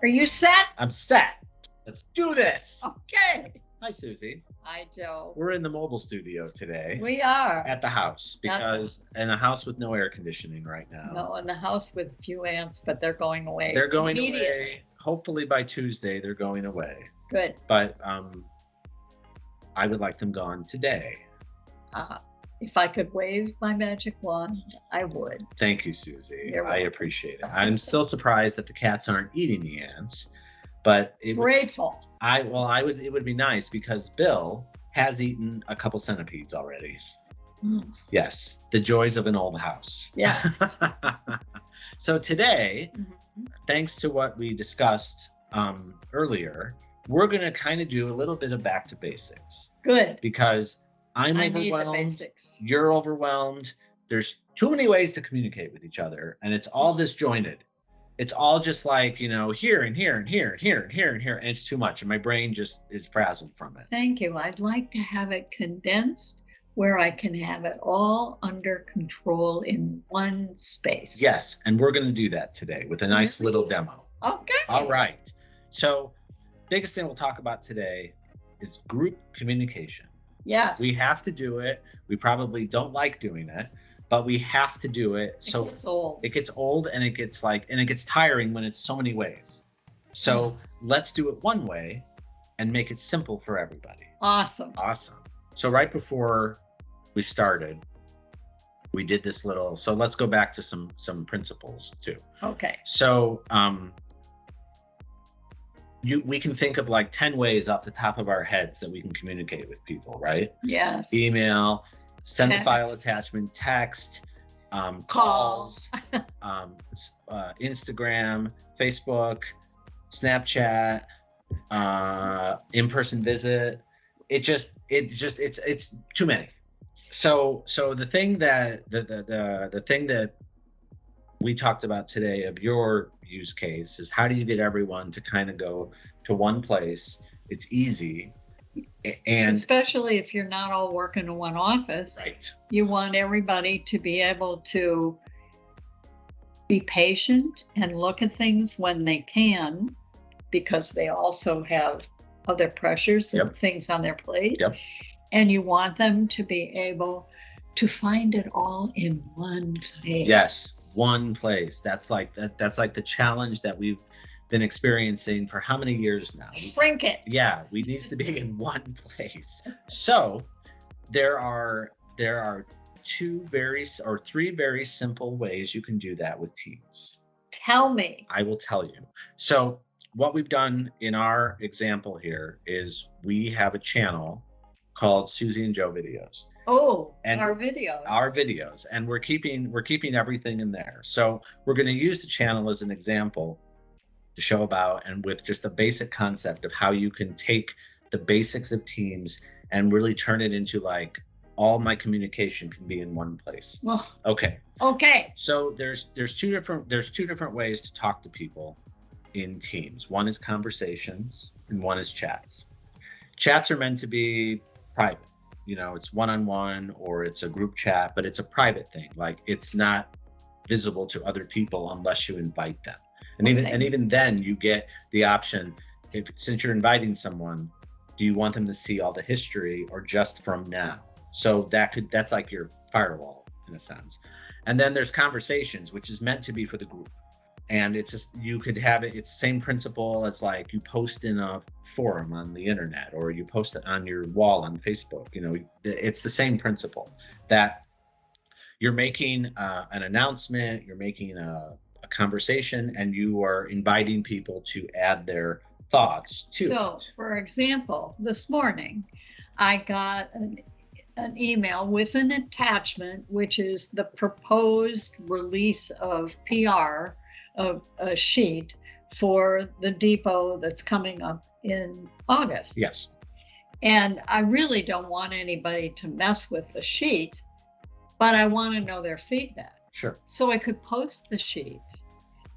Are you set? I'm set. Let's do this. Okay. Hi, Suzy. Hi, Joe. We're in the mobile studio today We are. at the house because in a house with no air conditioning right now. No, in the house with a few ants, but they're going away. They're going immediately. away. Hopefully by Tuesday, they're going away. Good. But I would like them gone today. If I could wave my magic wand, I would. Thank you, Suzy. You're I welcome. appreciate it. I'm still surprised that the cats aren't eating the ants, but Grateful. It would be nice because Bill has eaten a couple centipedes already. Mm. Yes, the joys of an old house. Yeah. So today, thanks to what we discussed earlier, we're going to kind of do a little bit of back to basics. Good. Because I'm I need the overwhelmed. basics. You're overwhelmed. There's too many ways to communicate with each other, and it's all disjointed. It's all just like, here and here and here and here and here and here, and it's too much, and my brain just is frazzled from it. Thank you. I'd like to have it condensed where I can have it all under control in one space. Yes, and we're going to do that today with a nice little demo. Okay. All right. So, biggest thing we'll talk about today is group communication. Yes. We have to do it. We probably don't like doing it, but we have to do it. So it gets old. It gets old, and it gets tiring when it's so many ways. So let's do it one way and make it simple for everybody. Awesome. So right before we started, we did this little, so let's go back to some principles too. Okay. So we can think of like 10 ways off the top of our heads that we can communicate with people, right? Yes. Email, send a Text. file attachment, text, calls, Instagram, Facebook, Snapchat, in-person visit. It's too many. So the thing that the thing that we talked about today of your use case is how do you get everyone to kind of go to one place? It's easy. And especially if you're not all working in one office, right. You want everybody to be able to be patient and look at things when they can, because they also have other pressures and things on their plate. Yep. And you want them to be able to find it all in one place. Yes, one place. That's like the challenge that we've been experiencing for how many years now? Shrink it. Yeah, we need to be in one place. So there are three very simple ways you can do that with Teams. Tell me. I will tell you. So what we've done in our example here is we have a channel called Suzy and Joe Videos. Oh, and our videos. Our videos, and we're keeping everything in there. So we're going to use the channel as an example to show about, and with just a basic concept of how you can take the basics of Teams and really turn it into like all my communication can be in one place. Well, okay. So there's two different ways to talk to people in Teams. One is conversations and one is chats. Chats are meant to be private. It's one-on-one or it's a group chat, but it's a private thing. Like it's not visible to other people unless you invite them. And even then you get the option, since you're inviting someone, do you want them to see all the history or just from now? So that's like your firewall in a sense. And then there's conversations, which is meant to be for the group. And you could have it, it's the same principle as like you post in a forum on the internet or you post it on your wall on Facebook. It's the same principle that you're making an announcement, you're making a conversation, and you are inviting people to add their thoughts to it. So, for example, this morning, I got an email with an attachment, which is the proposed release of PR of a sheet for the depot that's coming up in August. Yes. And I really don't want anybody to mess with the sheet, but I want to know their feedback. Sure. So I could post the sheet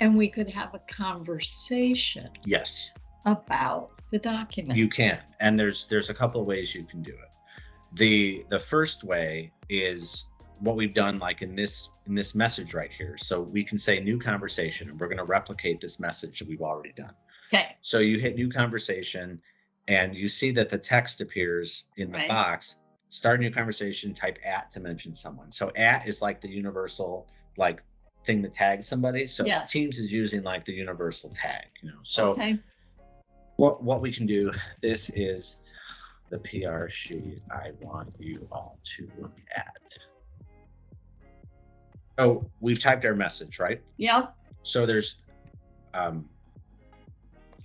and we could have a conversation. Yes. About the document. You can. And there's a couple of ways you can do it. The first way is what we've done like in this message right here. So we can say new conversation, and we're going to replicate this message that we've already done. Okay. So you hit new conversation and you see that the text appears in the Right. box. Start a new conversation, type at to mention someone. So at is like the universal like thing that tags somebody. So Yes. Teams is using like the universal tag, So Okay. what we can do, this is the PR sheet I want you all to look at. So we've typed our message, right? Yep. So there's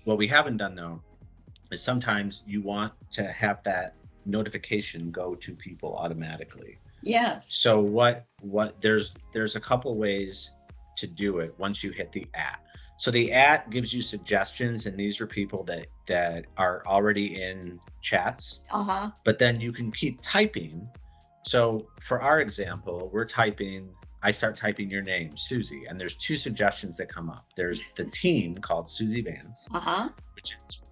what we haven't done though is sometimes you want to have that notification go to people automatically. Yes. So what there's a couple ways to do it once you hit the at. So the at gives you suggestions, and these are people that are already in chats. Uh-huh. But then you can keep typing. So for our example, I start typing your name, Suzy, and there's two suggestions that come up. There's the team called Suzy Vance, Uh-huh.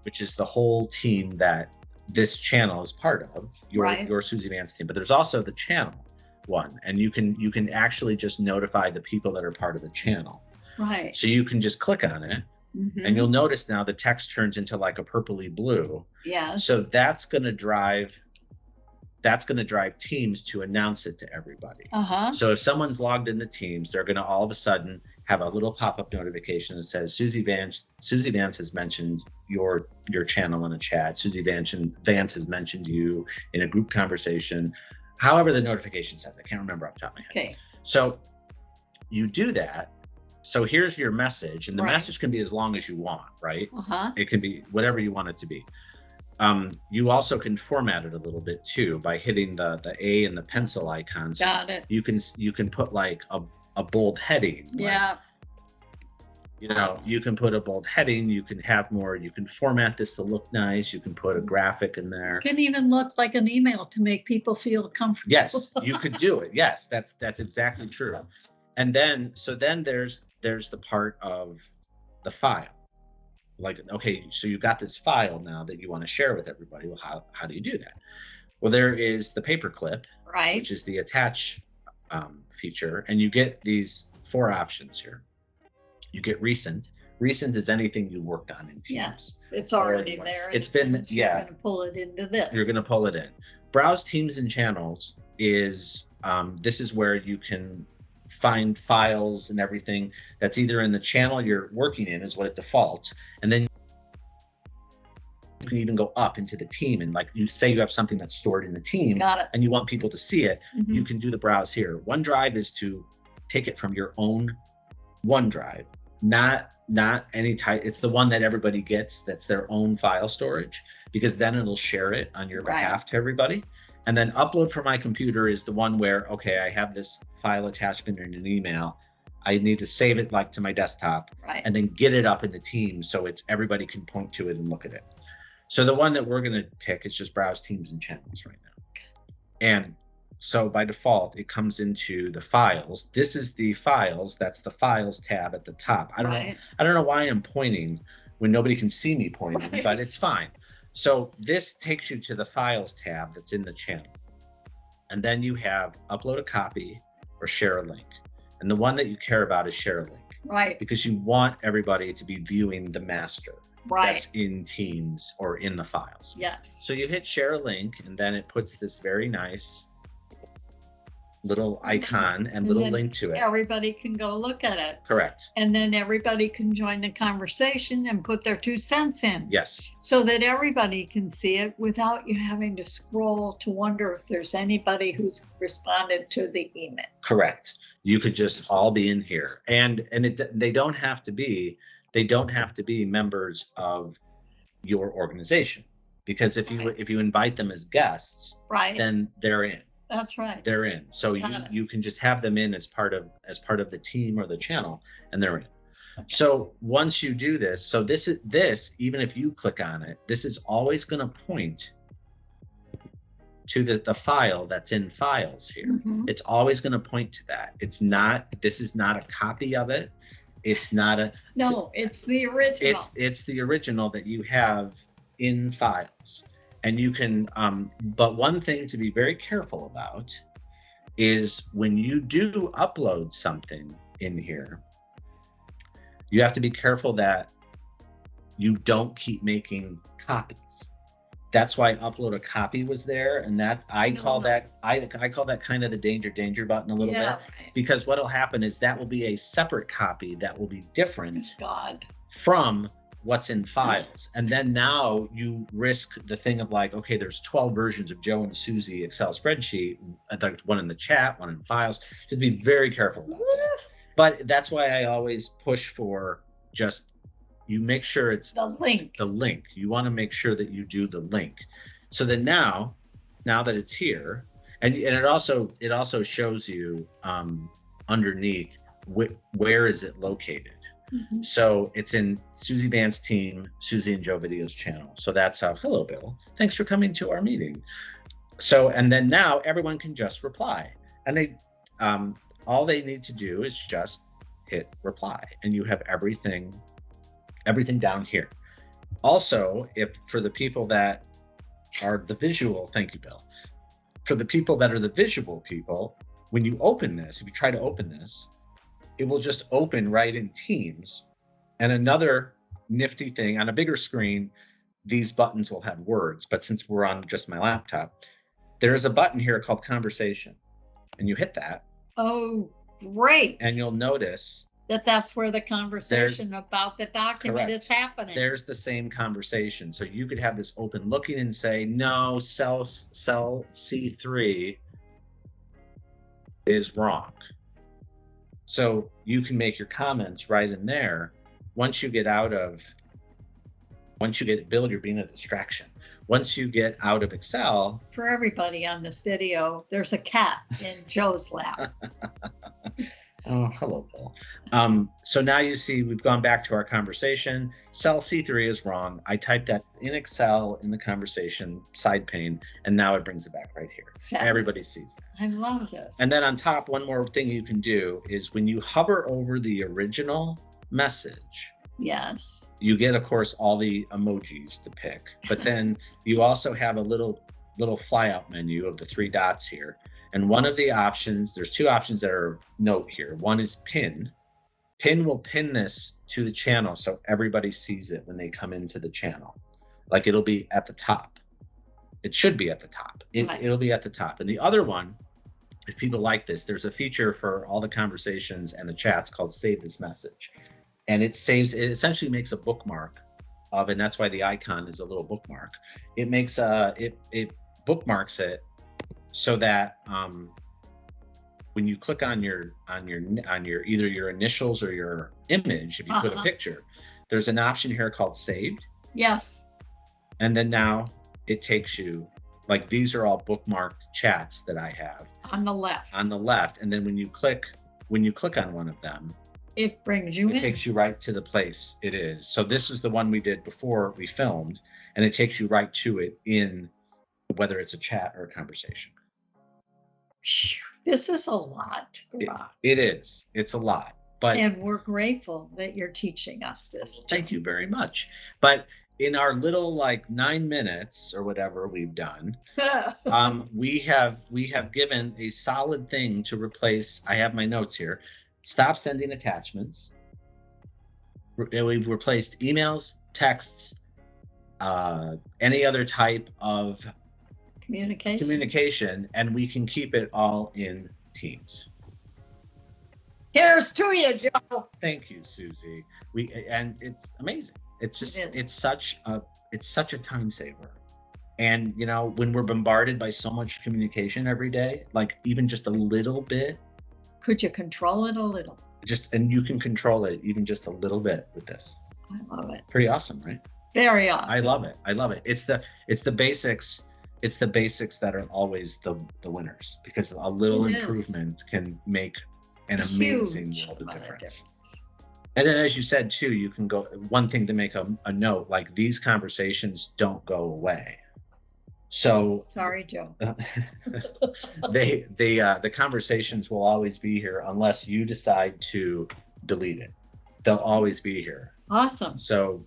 which is the whole team that this channel is part of, your Suzy Vance team. But there's also the channel one, and you can actually just notify the people that are part of the channel. Right. So you can just click on it, and you'll notice now the text turns into like a purpley blue. Yeah. So that's going to drive Teams to announce it to everybody. Uh-huh. So if someone's logged into Teams, they're going to all of a sudden have a little pop-up notification that says Suzy Vance has mentioned your channel in a chat. Suzy Vance has mentioned you in a group conversation. However the notification says, I can't remember off the top of my head. Okay. So you do that. So here's your message, and the Right. message can be as long as you want, right? Uh-huh. It can be whatever you want it to be. You also can format it a little bit too by hitting the A and the pencil icons. Got it. You can put like a bold heading. Yeah. Like, you can put a bold heading. You can have more. You can format this to look nice. You can put a graphic in there. Can even look like an email to make people feel comfortable. Yes, you could do it. Yes, that's exactly true. And then there's the part of the file. Like, okay, so you got this file now that you want to share with everybody. Well, how do you do that? Well, there is the paperclip, Right. which is the attach feature, and you get these 4 options here. You get recent. Recent is anything you worked on in Teams. Yes, it's already there. It's been, You're going to pull it into this. You're going to pull it in. Browse Teams and Channels is this is where you can find files and everything that's either in the channel you're working in is what it defaults, and then you can even go up into the team, and like you say you have something that's stored in the team. Got it. And you want people to see it. You can do the browse here. OneDrive is to take it from your own OneDrive, not any type. It's the one that everybody gets, that's their own file storage, because then it'll share it on your behalf to everybody. And then upload from my computer is the one where, okay, I have this file attachment in an email. I need to save it like to my desktop, and then get it up in the team so it's everybody can point to it and look at it. So the one that we're going to pick is just Browse Teams and Channels right now. And so by default, it comes into the files. This is the files. That's the files tab at the top. I don't know why I'm pointing when nobody can see me pointing, but it's fine. So this takes you to the files tab that's in the channel. And then you have upload a copy or share a link. And the one that you care about is share a link. Right. Because you want everybody to be viewing the master that's in Teams or in the files. Yes. So you hit share a link, and then it puts this very nice little icon and little link to it. Everybody can go look at it. Correct. And then everybody can join the conversation and put their 2 cents in. Yes. So that everybody can see it without you having to scroll to wonder if there's anybody who's responded to the email. Correct. You could just all be in here, and they don't have to be members of your organization, because if you invite them as guests, then they're in. That's right. They're in. So you can just have them in as part of the team or the channel, and they're in. Okay. So once you do this, so this even if you click on it, this is always going to point to the file that's in files here. It's always going to point to that. This is not a copy of it. It's not a it's the original. It's the original that you have in files. And you can, but one thing to be very careful about is when you do upload something in here, you have to be careful that you don't keep making copies. That's why upload a copy was there, and that I call that kind of the danger button a little bit, right. because what'll happen is that will be a separate copy that will be different God. from what's in files. And then now you risk the thing of like, okay, there's 12 versions of Joe and Suzy Excel spreadsheet. There's one in the chat, one in files. So be very careful about that. But that's why I always push for just, you make sure it's The link. the link. You want to make sure that you do the link. So then now that it's here, and it also shows you underneath where is it located. Mhm. So it's in Suzy Band's team, Suzy and Joe Video's channel. So that's how, hello, Bill. Thanks for coming to our meeting. So, and then now everyone can just reply. And they, all they need to do is just hit reply, and you have everything down here. Also, if for the people that are the visual, thank you, Bill. For the people that are the visual people, when you open this, if you try to open this, it will just open right in Teams. And another nifty thing, on a bigger screen, these buttons will have words, but since we're on just my laptop, there is a button here called conversation, and you hit that. Oh, great. And you'll notice that's where the conversation about the document correct. is happening. There's the same conversation. So you could have this open looking and say, no, cell C3 is wrong. So you can make your comments right in there. Once you get, Bill, you're being a distraction. Once you get out of Excel. For everybody on this video, there's a cat in Joe's lap. Oh, hello, Bill. So now you see we've gone back to our conversation. Cell C3 is wrong. I typed that in Excel in the conversation side pane, and now it brings it back right here. Everybody sees that. I love this. And then on top, one more thing you can do is when you hover over the original message, yes, you get, of course, all the emojis to pick, but then you also have a little flyout menu of the 3 dots here. And one of the options, there's 2 options that are note here. One is pin. Pin will pin this to the channel so everybody sees it when they come into the channel. Like it'll be at the top. It should be at the top. It'll be at the top. And the other one, if people like this, there's a feature for all the conversations and the chats called Save This Message. And it essentially makes a bookmark of, and that's why the icon is a little bookmark. It makes it bookmarks it so that when you click on your either your initials or your image, if you put a picture, there's an option here called saved. Yes. And then now it takes you, like these are all bookmarked chats that I have on the left. And then when you click on one of them, it brings you in. It takes you right to the place it is. So this is the one we did before we filmed, and it takes you right to it in whether it's a chat or a conversation. This is a lot. It is. It's a lot. And we're grateful that you're teaching us this. Thank you very much. But in our little 9 minutes or whatever we've done, we have given a solid thing to replace. I have my notes here. Stop sending attachments. We've replaced emails, texts, any other type of communication, and we can keep it all in Teams. Here's to you, Joe. Thank you, Suzy. And it's amazing. It's just it's such a time saver. And when we're bombarded by so much communication every day, even just a little bit. Could you control it a little? And you can control it even just a little bit with this. I love it. Pretty awesome, right? Very awesome. I love it. It's the basics. It's the basics that are always the winners, because a little improvement can make an amazing world of difference. And then, as you said too, you can go, one thing to make a note, these conversations don't go away. So sorry, Joe. The conversations will always be here unless you decide to delete it. They'll always be here. Awesome. So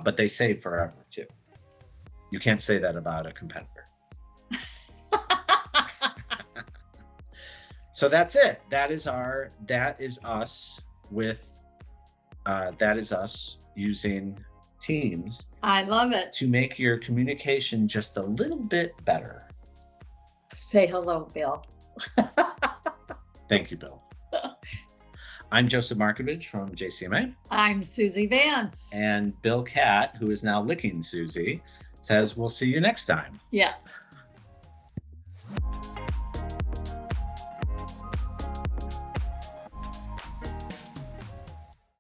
but they save forever too. You can't say that about a competitor. So that's it. That is us with that is us using Teams I love it. to make your communication just a little bit better. Say hello, Bill. Thank you, Bill. I'm Joseph Markovich from JCMA. I'm Suzy Vance. And Bill Catt, who is now licking Suzy, says we'll see you next time. Yes.